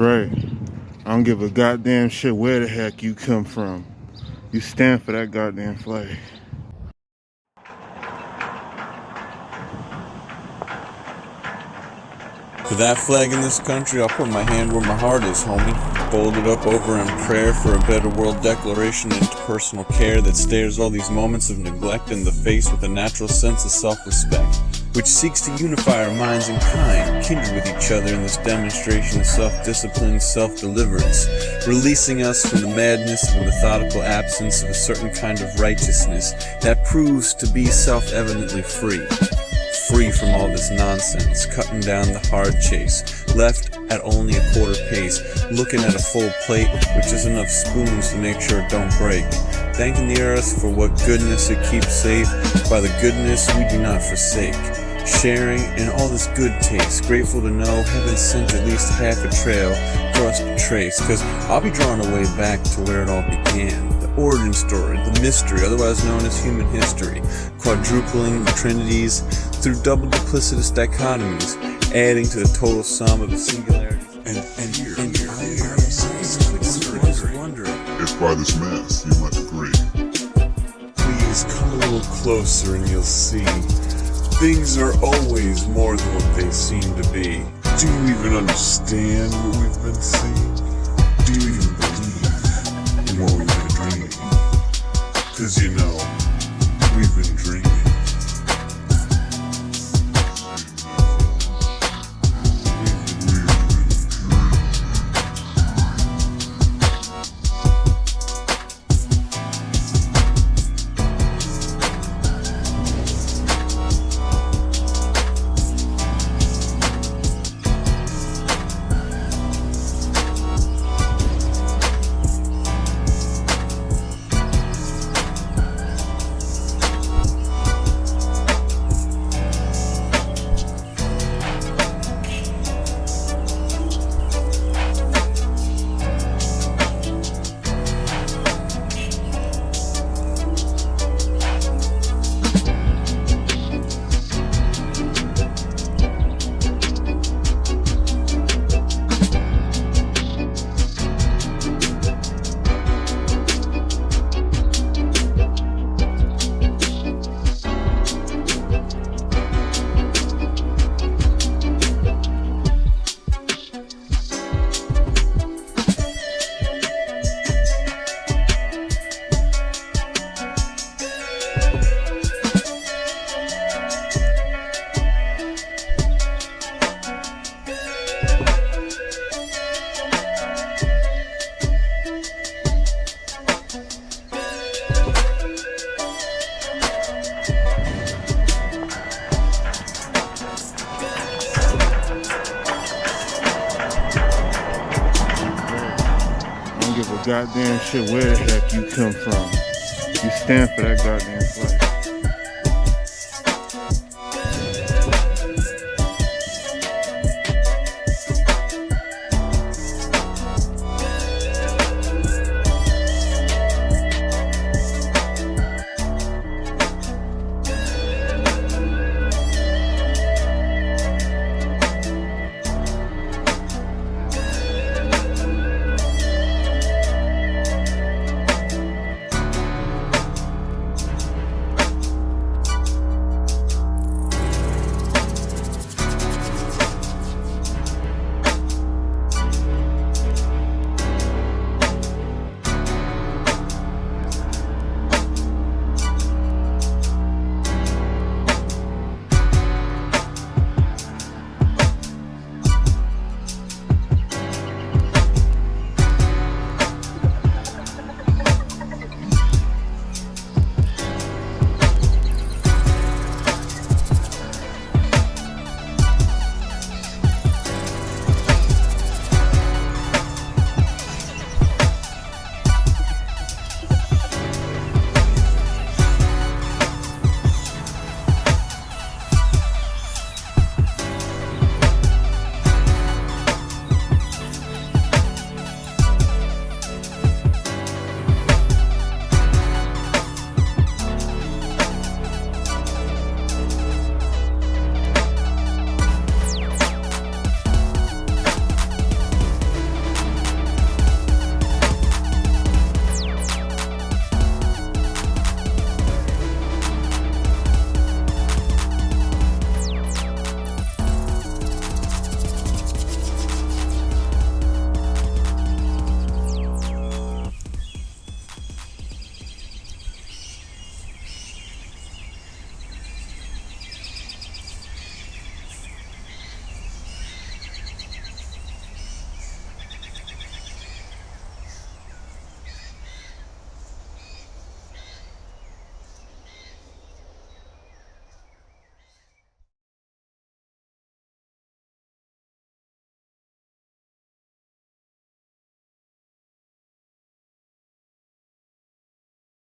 right. I don't give a goddamn shit where the heck you come from. You stand for that goddamn flag. For that flag in this country, I'll put my hand where my heart is, homie. Fold it up over in prayer for a better world declaration into personal care that stares all these moments of neglect in the face with a natural sense of self-respect, which seeks to unify our minds in kind, kindred with each other in this demonstration of self-discipline, self-deliverance, releasing us from the madness of a methodical absence of a certain kind of righteousness that proves to be self-evidently free. Free from all this nonsense, cutting down the hard chase, left at only a quarter pace, looking at a full plate with just enough spoons to make sure it don't break, thanking the earth for what goodness it keeps safe, by the goodness we do not forsake, sharing in all this good taste, grateful to know heaven sent at least half a trail for us to trace, cause I'll be drawn away back to where it all began. Origin story, the mystery, otherwise known as human history, quadrupling the trinities through double duplicitous dichotomies, adding to the total sum of the singularities. And here, wondering. If by this mass you might agree. Please come a little closer and you'll see. Things are always more than what they seem to be. Do you even understand what we've been seeing? Do you even believe in what we've been dreaming? Cause you know, we've been dreaming. Goddamn shit where the heck you come from. You stand for that goddamn flag.